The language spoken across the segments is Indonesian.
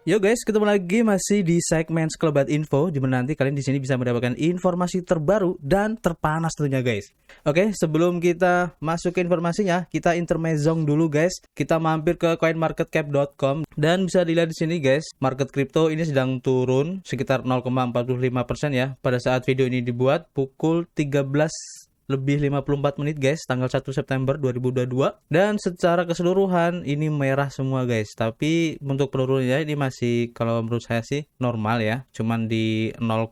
Yo guys, ketemu lagi masih di segmen Sekelebat Info, di mana nanti kalian di sini bisa mendapatkan informasi terbaru dan terpanas tentunya guys. Oke, sebelum kita masuk ke informasinya, kita intermezzo dulu guys. Kita mampir ke coinmarketcap.com dan bisa dilihat di sini guys, market crypto ini sedang turun sekitar 0,45% ya. Pada saat video ini dibuat pukul 13:54 guys, tanggal 1 September 2022. Dan secara keseluruhan ini merah semua guys. Tapi untuk penurunannya ini masih, kalau menurut saya sih normal ya, cuman di 0,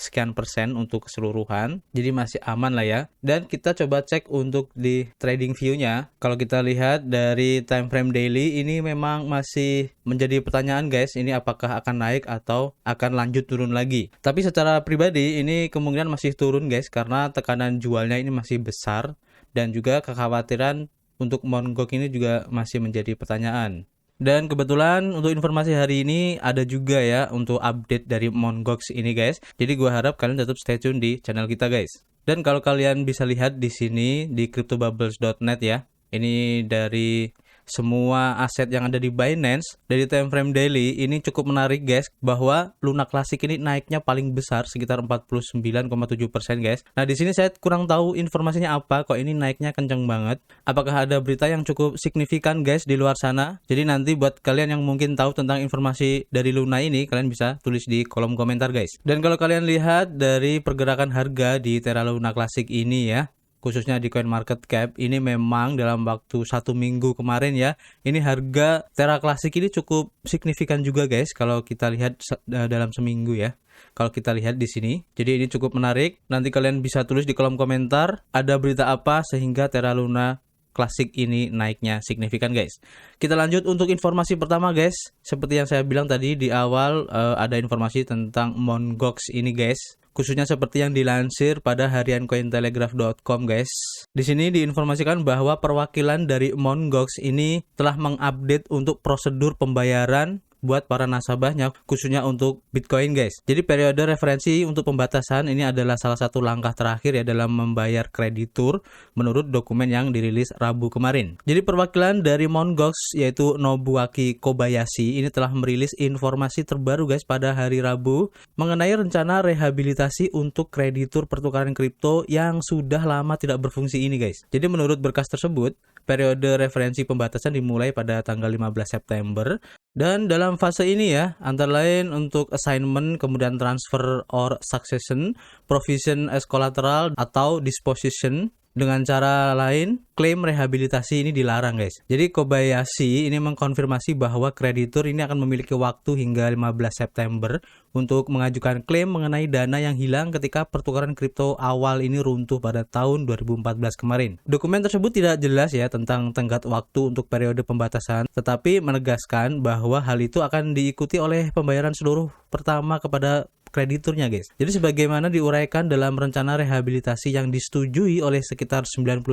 sekian persen untuk keseluruhan, jadi masih aman lah ya. Dan kita coba cek untuk di trading view-nya. Kalau kita lihat dari time frame daily, ini memang masih menjadi pertanyaan guys, ini apakah akan naik atau akan lanjut turun lagi. Tapi secara pribadi ini kemungkinan masih turun guys, karena tekanan jualnya ini masih besar dan juga kekhawatiran untuk Mt. Gox ini juga masih menjadi pertanyaan. Dan kebetulan untuk informasi hari ini ada juga ya untuk update dari Mt. Gox ini guys. Jadi gue harap kalian tetap stay tune di channel kita guys. Dan kalau kalian bisa lihat di sini di cryptobubbles.net ya. Ini dari semua aset yang ada di Binance dari time frame daily ini cukup menarik guys, bahwa Luna Classic ini naiknya paling besar sekitar 49,7% guys. Nah di sini saya kurang tahu informasinya apa, kok ini naiknya kenceng banget. Apakah ada berita yang cukup signifikan guys di luar sana? Jadi nanti buat kalian yang mungkin tahu tentang informasi dari Luna ini, kalian bisa tulis di kolom komentar guys. Dan kalau kalian lihat dari pergerakan harga di Terra Luna Classic ini ya, khususnya di CoinMarketCap, ini memang dalam waktu 1 minggu kemarin ya, ini harga Terra Classic ini cukup signifikan juga guys kalau kita lihat dalam seminggu ya. Kalau kita lihat di sini, jadi ini cukup menarik. Nanti kalian bisa tulis di kolom komentar ada berita apa sehingga Terra Luna Classic ini naiknya signifikan guys. Kita lanjut untuk informasi pertama guys. Seperti yang saya bilang tadi di awal, ada informasi tentang Mt. Gox ini guys. Khususnya seperti yang dilansir pada harian cointelegraph.com guys. Di sini diinformasikan bahwa perwakilan dari Mt. Gox ini telah mengupdate untuk prosedur pembayaran buat para nasabahnya, khususnya untuk Bitcoin guys. Jadi periode referensi untuk pembatasan ini adalah salah satu langkah terakhir ya dalam membayar kreditur menurut dokumen yang dirilis Rabu kemarin. Jadi perwakilan dari Mt. Gox yaitu Nobuaki Kobayashi ini telah merilis informasi terbaru guys pada hari Rabu mengenai rencana rehabilitasi untuk kreditur pertukaran kripto yang sudah lama tidak berfungsi ini guys. Jadi menurut berkas tersebut, periode referensi pembatasan dimulai pada tanggal 15 September. Dan dalam fase ini ya, antara lain untuk assignment, kemudian transfer or succession, provision as collateral atau disposition. Dengan cara lain, klaim rehabilitasi ini dilarang guys. Jadi Kobayashi ini mengkonfirmasi bahwa kreditur ini akan memiliki waktu hingga 15 September untuk mengajukan klaim mengenai dana yang hilang ketika pertukaran kripto awal ini runtuh pada tahun 2014 kemarin. Dokumen tersebut tidak jelas ya tentang tenggat waktu untuk periode pembatasan, tetapi menegaskan bahwa hal itu akan diikuti oleh pembayaran seluruh pertama kepada krediturnya guys. Jadi sebagaimana diuraikan dalam rencana rehabilitasi yang disetujui oleh sekitar 99%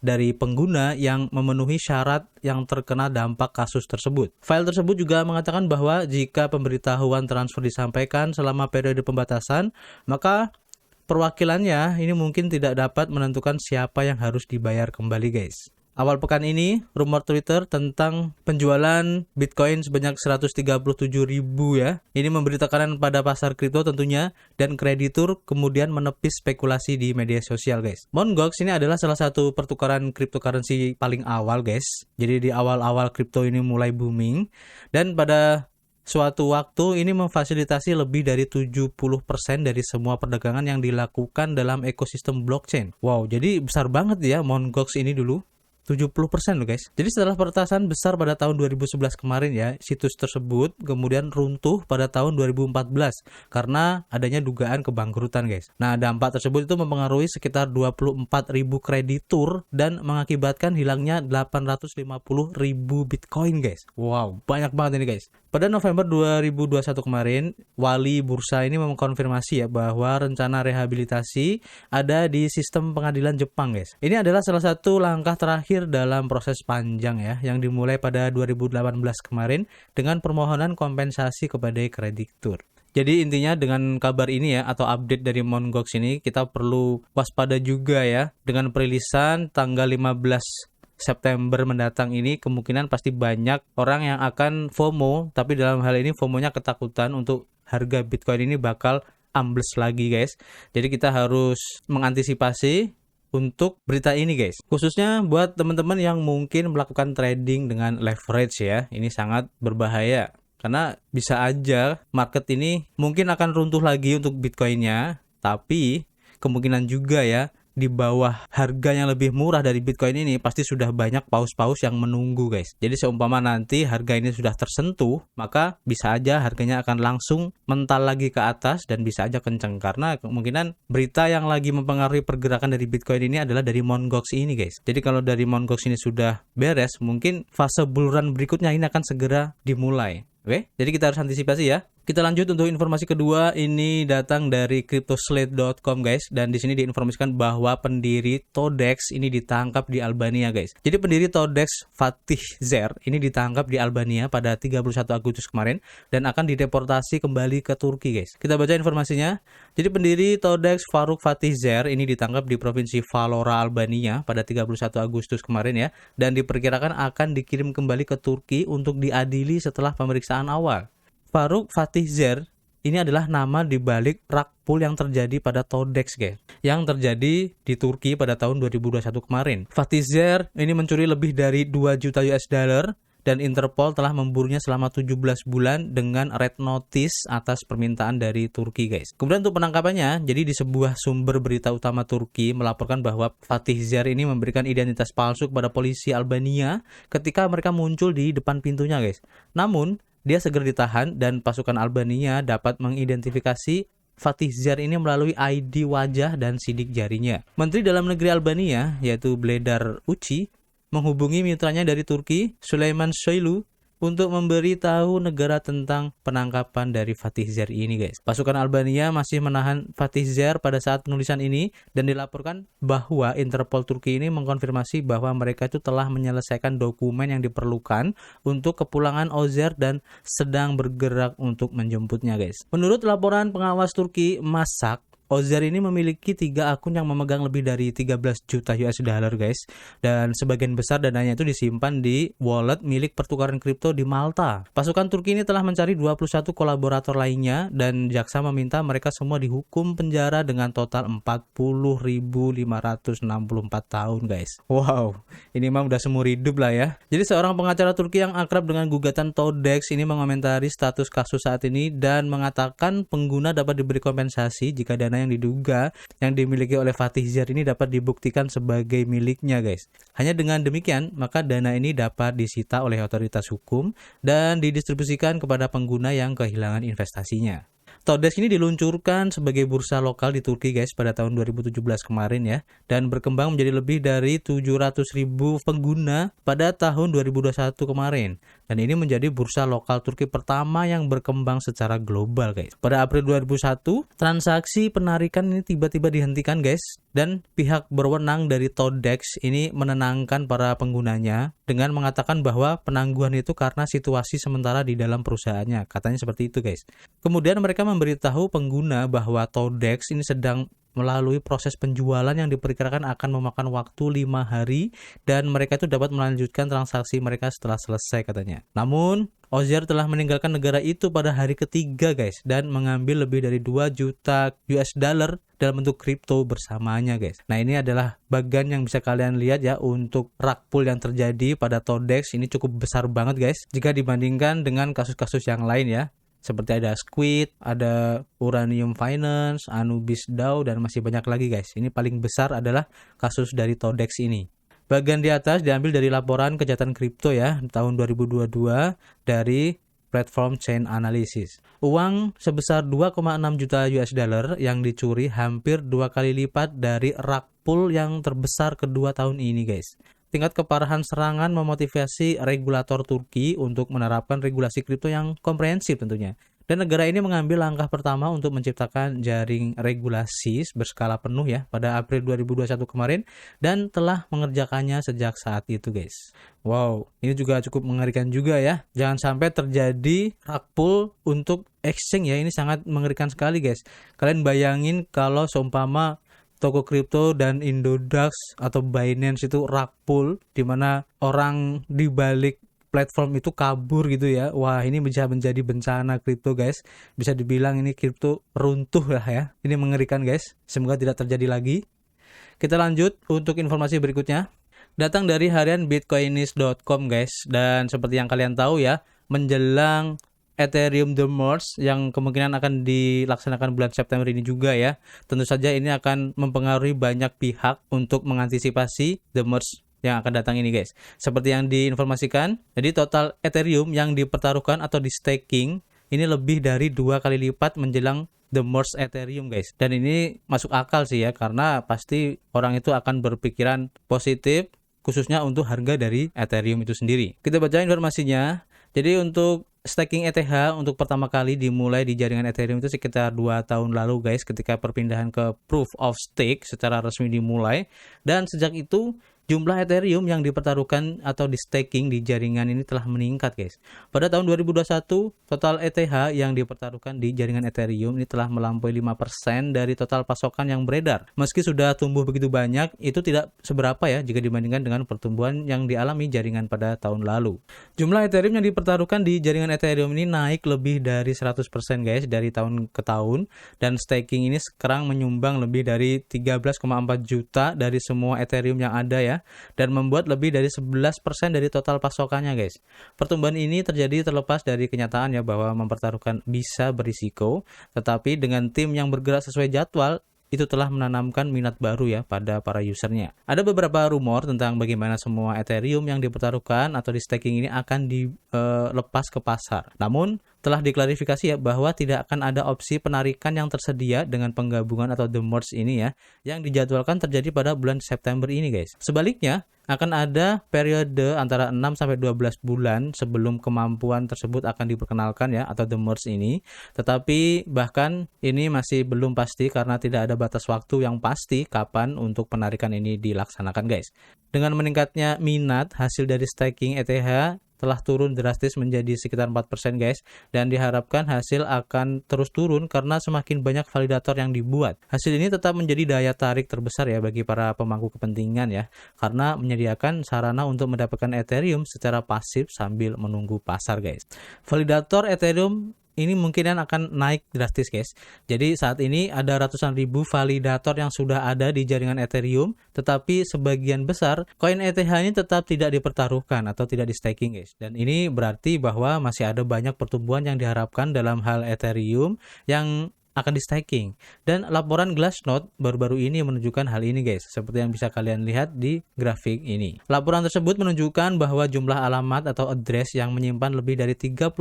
dari pengguna yang memenuhi syarat yang terkena dampak kasus tersebut. File tersebut juga mengatakan bahwa jika pemberitahuan transfer disampaikan selama periode pembatasan, maka perwakilannya ini mungkin tidak dapat menentukan siapa yang harus dibayar kembali guys. Awal pekan ini, rumor Twitter tentang penjualan Bitcoin sebanyak 137.000 ya. Ini memberi tekanan pada pasar kripto tentunya, dan kreditur kemudian menepis spekulasi di media sosial guys. Mt. Gox ini adalah salah satu pertukaran cryptocurrency paling awal guys. Jadi di awal-awal kripto ini mulai booming, dan pada suatu waktu ini memfasilitasi lebih dari 70% dari semua perdagangan yang dilakukan dalam ekosistem blockchain. Wow, jadi besar banget ya Mt. Gox ini dulu. 70% loh guys. Jadi setelah peretasan besar pada tahun 2011 kemarin ya, situs tersebut kemudian runtuh pada tahun 2014 karena adanya dugaan kebangkrutan guys. Nah, dampak tersebut itu mempengaruhi sekitar 24.000 kreditur dan mengakibatkan hilangnya 850.000 Bitcoin guys. Wow, banyak banget ini guys. Pada November 2021 kemarin, wali bursa ini mengkonfirmasi ya bahwa rencana rehabilitasi ada di sistem pengadilan Jepang guys. Ini adalah salah satu langkah terakhir dalam proses panjang ya yang dimulai pada 2018 kemarin dengan permohonan kompensasi kepada kreditur. Jadi intinya dengan kabar ini ya atau update dari Mt. Gox ini, kita perlu waspada juga ya dengan perilisan tanggal 15 September mendatang ini kemungkinan pasti banyak orang yang akan FOMO, tapi dalam hal ini FOMO-nya ketakutan untuk harga Bitcoin ini bakal ambles lagi guys. Jadi kita harus mengantisipasi untuk berita ini guys. Khususnya buat teman-teman yang mungkin melakukan trading dengan leverage ya. Ini sangat berbahaya. Karena bisa aja market ini mungkin akan runtuh lagi untuk Bitcoin-nya, tapi kemungkinan juga ya di bawah harga yang lebih murah dari Bitcoin ini pasti sudah banyak paus-paus yang menunggu guys. Jadi seumpama nanti harga ini sudah tersentuh, maka bisa aja harganya akan langsung mental lagi ke atas dan bisa aja kenceng, karena kemungkinan berita yang lagi mempengaruhi pergerakan dari Bitcoin ini adalah dari Mt. Gox ini guys. Jadi kalau dari Mt. Gox ini sudah beres, mungkin fase bull run berikutnya ini akan segera dimulai. Oke, jadi kita harus antisipasi ya. Kita lanjut untuk informasi kedua, ini datang dari cryptoslate.com guys, dan di sini diinformasikan bahwa pendiri Todex ini ditangkap di Albania guys. Jadi pendiri Todex Fatih Zer ini ditangkap di Albania pada 31 Agustus kemarin dan akan dideportasi kembali ke Turki guys. Kita baca informasinya. Jadi pendiri Todex Faruk Fatih Zer ini ditangkap di provinsi Vlora Albania pada 31 Agustus kemarin ya, dan diperkirakan akan dikirim kembali ke Turki untuk diadili setelah pemeriksaan awal. Faruk Fatih Zer ini adalah nama dibalik rug pull yang terjadi pada Todex guys, yang terjadi di Turki pada tahun 2021 kemarin. Fatih Zer ini mencuri lebih dari 2 juta US dollar dan Interpol telah memburunya selama 17 bulan dengan red notice atas permintaan dari Turki guys. Kemudian untuk penangkapannya, jadi di sebuah sumber berita utama Turki melaporkan bahwa Fatih Zer ini memberikan identitas palsu kepada polisi Albania ketika mereka muncul di depan pintunya guys. Namun dia segera ditahan dan pasukan Albania dapat mengidentifikasi Fatih Zer ini melalui ID wajah dan sidik jarinya. Menteri Dalam Negeri Albania, yaitu Bledar Uci, menghubungi mitranya dari Turki, Suleyman Soylu, untuk memberitahu negara tentang penangkapan dari Fatih Zer ini guys. Pasukan Albania masih menahan Fatih Zer pada saat penulisan ini dan dilaporkan bahwa Interpol Turki ini mengkonfirmasi bahwa mereka itu telah menyelesaikan dokumen yang diperlukan untuk kepulangan Ozer dan sedang bergerak untuk menjemputnya guys. Menurut laporan pengawas Turki Masak, Ozer ini memiliki 3 akun yang memegang lebih dari 13 juta US dollar guys, dan sebagian besar dananya itu disimpan di wallet milik pertukaran kripto di Malta. Pasukan Turki ini telah mencari 21 kolaborator lainnya dan jaksa meminta mereka semua dihukum penjara dengan total 40.564 tahun guys. Wow, ini mah udah seumur hidup lah ya. Jadi seorang pengacara Turki yang akrab dengan gugatan Todex ini mengomentari status kasus saat ini dan mengatakan pengguna dapat diberi kompensasi jika dana yang diduga yang dimiliki oleh Fatih Zer ini dapat dibuktikan sebagai miliknya guys. Hanya dengan demikian maka dana ini dapat disita oleh otoritas hukum dan didistribusikan kepada pengguna yang kehilangan investasinya. Todex ini diluncurkan sebagai bursa lokal di Turki guys pada tahun 2017 kemarin ya, dan berkembang menjadi lebih dari 700.000 pengguna pada tahun 2021 kemarin. Dan ini menjadi bursa lokal Turki pertama yang berkembang secara global guys. Pada April 2001, transaksi penarikan ini tiba-tiba dihentikan guys, dan pihak berwenang dari Todex ini menenangkan para penggunanya dengan mengatakan bahwa penangguhan itu karena situasi sementara di dalam perusahaannya. Katanya seperti itu guys. Kemudian mereka memberitahu pengguna bahwa Todex ini sedang melalui proses penjualan yang diperkirakan akan memakan waktu 5 hari dan mereka itu dapat melanjutkan transaksi mereka setelah selesai katanya. Namun Ozer telah meninggalkan negara itu pada hari ketiga guys dan mengambil lebih dari 2 juta US dollar dalam bentuk kripto bersamanya guys. Nah ini adalah bagian yang bisa kalian lihat ya untuk rug pull yang terjadi pada Todex ini cukup besar banget guys jika dibandingkan dengan kasus-kasus yang lain ya. Seperti ada Squid, ada Uranium Finance, Anubis DAO, dan masih banyak lagi guys. Ini paling besar adalah kasus dari Todex ini. Bagian di atas diambil dari laporan kejahatan kripto ya tahun 2022 dari platform Chain Analysis. Uang sebesar 2,6 juta US dollar yang dicuri hampir 2 kali lipat dari rug pull yang terbesar kedua tahun ini guys. Tingkat keparahan serangan memotivasi regulator Turki untuk menerapkan regulasi kripto yang komprehensif tentunya. Dan negara ini mengambil langkah pertama untuk menciptakan jaring regulasi berskala penuh ya pada April 2021 kemarin dan telah mengerjakannya sejak saat itu guys. Wow, ini juga cukup mengerikan juga ya. Jangan sampai terjadi rug pull untuk exchange ya, ini sangat mengerikan sekali guys. Kalian bayangin kalau seumpama toko kripto dan Indodax atau Binance itu rug pull, di mana orang di balik platform itu kabur gitu ya. Wah, ini bisa menjadi bencana kripto guys. Bisa dibilang ini kripto runtuh lah ya. Ini mengerikan guys. Semoga tidak terjadi lagi. Kita lanjut untuk informasi berikutnya. Datang dari harian bitcoinist.com guys. Dan seperti yang kalian tahu ya, menjelang Ethereum The Merge yang kemungkinan akan dilaksanakan bulan September ini juga ya. Tentu saja ini akan mempengaruhi banyak pihak untuk mengantisipasi The Merge yang akan datang ini guys. Seperti yang diinformasikan, jadi total Ethereum yang dipertaruhkan atau di staking ini lebih dari 2 kali lipat menjelang The Merge Ethereum guys. Dan ini masuk akal sih ya, karena pasti orang itu akan berpikiran positif khususnya untuk harga dari Ethereum itu sendiri. Kita baca informasinya. Jadi untuk staking ETH untuk pertama kali dimulai di jaringan Ethereum itu sekitar 2 tahun lalu guys, ketika perpindahan ke Proof of Stake secara resmi dimulai. Dan sejak itu jumlah Ethereum yang dipertaruhkan atau di staking di jaringan ini telah meningkat guys. Pada tahun 2021, total ETH yang dipertaruhkan di jaringan Ethereum ini telah melampaui 5% dari total pasokan yang beredar. Meski sudah tumbuh begitu banyak, itu tidak seberapa ya jika dibandingkan dengan pertumbuhan yang dialami jaringan pada tahun lalu. Jumlah Ethereum yang dipertaruhkan di jaringan Ethereum ini naik lebih dari 100% guys dari tahun ke tahun, dan staking ini sekarang menyumbang lebih dari 13,4 juta dari semua Ethereum yang ada ya, dan membuat lebih dari 11% dari total pasokannya guys. Pertumbuhan ini terjadi terlepas dari kenyataan ya bahwa mempertaruhkan bisa berisiko, tetapi dengan tim yang bergerak sesuai jadwal itu telah menanamkan minat baru ya pada para usernya. Ada beberapa rumor tentang bagaimana semua Ethereum yang dipertaruhkan atau di staking ini akan dilepas ke pasar. Namun telah diklarifikasi ya bahwa tidak akan ada opsi penarikan yang tersedia dengan penggabungan atau The Merge ini ya, yang dijadwalkan terjadi pada bulan September ini guys. Sebaliknya, akan ada periode antara 6-12 bulan sebelum kemampuan tersebut akan diperkenalkan ya, atau The Merge ini. Tetapi bahkan ini masih belum pasti karena tidak ada batas waktu yang pasti kapan untuk penarikan ini dilaksanakan guys. Dengan meningkatnya minat, hasil dari staking ETH telah turun drastis menjadi sekitar 4% guys, dan diharapkan hasil akan terus turun karena semakin banyak validator yang dibuat. Hasil ini tetap menjadi daya tarik terbesar ya bagi para pemangku kepentingan ya, karena menyediakan sarana untuk mendapatkan Ethereum secara pasif sambil menunggu pasar guys. Validator Ethereum ini mungkin akan naik drastis guys. Jadi saat ini ada ratusan ribu validator yang sudah ada di jaringan Ethereum, tetapi sebagian besar koin ETH ini tetap tidak dipertaruhkan atau tidak di staking guys. Dan ini berarti bahwa masih ada banyak pertumbuhan yang diharapkan dalam hal Ethereum yang akan di staking. Dan laporan Glassnode baru-baru ini menunjukkan hal ini guys, seperti yang bisa kalian lihat di grafik ini. Laporan tersebut menunjukkan bahwa jumlah alamat atau address yang menyimpan lebih dari 32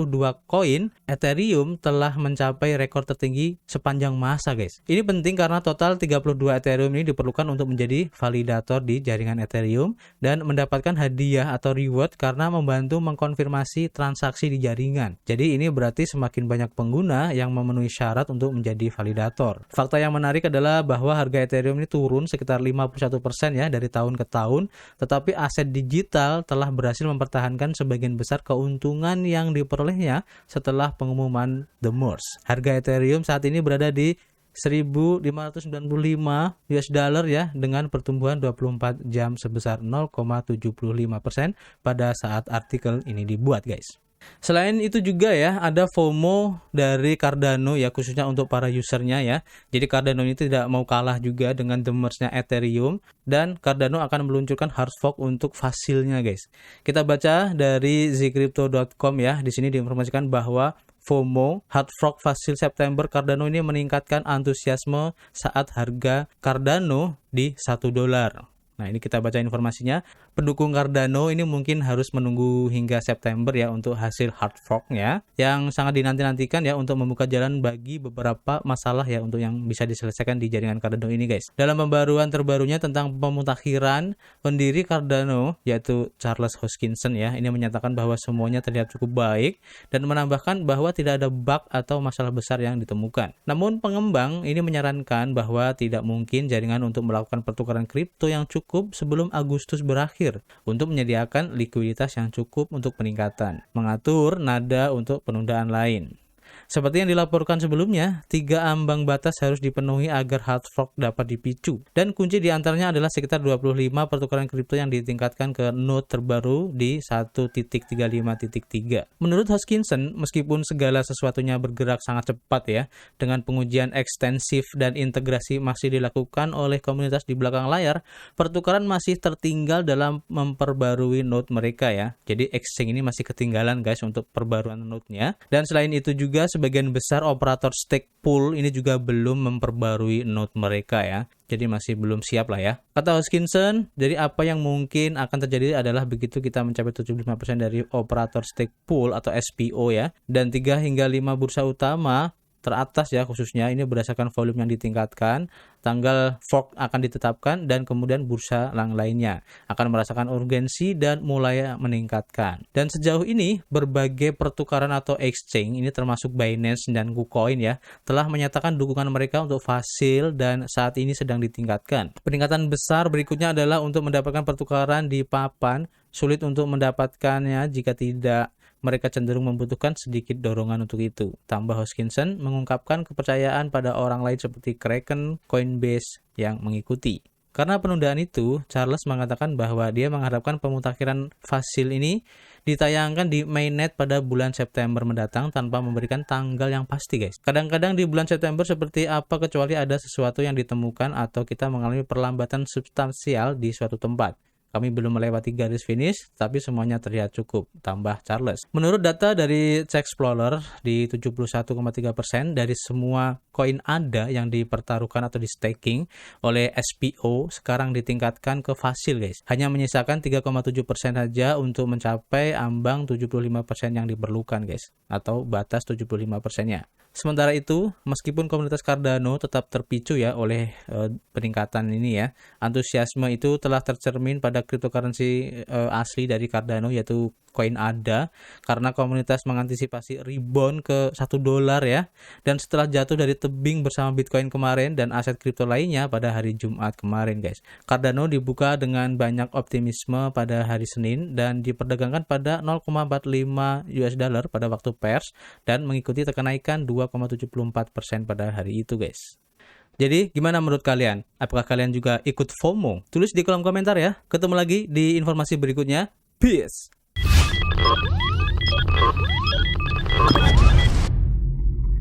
koin Ethereum telah mencapai rekor tertinggi sepanjang masa guys. Ini penting karena total 32 Ethereum ini diperlukan untuk menjadi validator di jaringan Ethereum dan mendapatkan hadiah atau reward karena membantu mengkonfirmasi transaksi di jaringan. Jadi ini berarti semakin banyak pengguna yang memenuhi syarat untuk menjadi validator. Fakta yang menarik adalah bahwa harga Ethereum ini turun sekitar 51% ya dari tahun ke tahun, tetapi aset digital telah berhasil mempertahankan sebagian besar keuntungan yang diperolehnya setelah pengumuman The Merge. Harga Ethereum saat ini berada di 1.595 US dollar ya, dengan pertumbuhan 24 jam sebesar 0,75% pada saat artikel ini dibuat guys. Selain itu juga ya, ada FOMO dari Cardano ya, khususnya untuk para usernya ya. Jadi Cardano ini tidak mau kalah juga dengan The Merge-nya Ethereum, dan Cardano akan meluncurkan hard fork untuk fasilnya guys. Kita baca dari zcrypto.com ya. Di sini diinformasikan bahwa FOMO hard fork fasil September Cardano ini meningkatkan antusiasme saat harga Cardano di $1. Nah, ini kita baca informasinya. Pendukung Cardano ini mungkin harus menunggu hingga September ya untuk hasil hard forknya, yang sangat dinanti-nantikan ya untuk membuka jalan bagi beberapa masalah ya untuk yang bisa diselesaikan di jaringan Cardano ini guys. Dalam pembaruan terbarunya tentang pemutakhiran, pendiri Cardano yaitu Charles Hoskinson ya, ini menyatakan bahwa semuanya terlihat cukup baik dan menambahkan bahwa tidak ada bug atau masalah besar yang ditemukan. Namun pengembang ini menyarankan bahwa tidak mungkin jaringan untuk melakukan pertukaran kripto yang cukup sebelum Agustus berakhir untuk menyediakan likuiditas yang cukup untuk peningkatan, mengatur nada untuk penundaan lain. Seperti yang dilaporkan sebelumnya, 3 ambang batas harus dipenuhi agar hard fork dapat dipicu. Dan kunci diantaranya adalah sekitar 25 pertukaran kripto yang ditingkatkan ke node terbaru di 1.35.3. Menurut Hoskinson, meskipun segala sesuatunya bergerak sangat cepat ya, dengan pengujian ekstensif dan integrasi masih dilakukan oleh komunitas di belakang layar, pertukaran masih tertinggal dalam memperbarui node mereka ya. Jadi exchange ini masih ketinggalan guys untuk perbaruan node-nya. Dan selain itu juga sebagian besar operator stake pool ini juga belum memperbarui node mereka ya. Jadi masih belum siap lah ya. Kata Hoskinson, jadi apa yang mungkin akan terjadi adalah begitu kita mencapai 75% dari operator stake pool atau SPO ya, dan 3 hingga 5 bursa utama teratas ya khususnya, ini berdasarkan volume yang ditingkatkan, tanggal fork akan ditetapkan, dan kemudian bursa lainnya akan merasakan urgensi dan mulai meningkatkan. Dan sejauh ini berbagai pertukaran atau exchange ini termasuk Binance dan KuCoin ya telah menyatakan dukungan mereka untuk Facil dan saat ini sedang ditingkatkan. Peningkatan besar berikutnya adalah untuk mendapatkan pertukaran di papan, sulit untuk mendapatkannya jika tidak mereka cenderung membutuhkan sedikit dorongan untuk itu. Tambah Hoskinson mengungkapkan kepercayaan pada orang lain seperti Kraken, Coinbase yang mengikuti. Karena penundaan itu, Charles mengatakan bahwa dia mengharapkan pemutakhiran Facil ini ditayangkan di mainnet pada bulan September mendatang tanpa memberikan tanggal yang pasti guys. Kadang-kadang di bulan September seperti apa kecuali ada sesuatu yang ditemukan atau kita mengalami perlambatan substansial di suatu tempat. Kami belum melewati garis finish, tapi semuanya terlihat cukup, tambah Charles. Menurut data dari Explorer, di 71,3% dari semua koin ADA yang dipertaruhkan atau di staking oleh SPO sekarang ditingkatkan ke Facil guys. Hanya menyisakan 3,7% saja untuk mencapai ambang 75% yang diperlukan guys, atau batas 75%-nya. Sementara itu, meskipun komunitas Cardano tetap terpicu ya oleh peningkatan ini ya, antusiasme itu telah tercermin pada cryptocurrency asli dari Cardano yaitu koin ADA, karena komunitas mengantisipasi rebound ke $1 ya, dan setelah jatuh dari tebing bersama Bitcoin kemarin dan aset kripto lainnya pada hari Jumat kemarin guys. Cardano dibuka dengan banyak optimisme pada hari Senin dan diperdagangkan pada $0,45 pada waktu pers dan mengikuti kenaikan 2,74% pada hari itu guys. Jadi gimana menurut kalian? Apakah kalian juga ikut FOMO? Tulis di kolom komentar ya. Ketemu lagi di informasi berikutnya. Peace!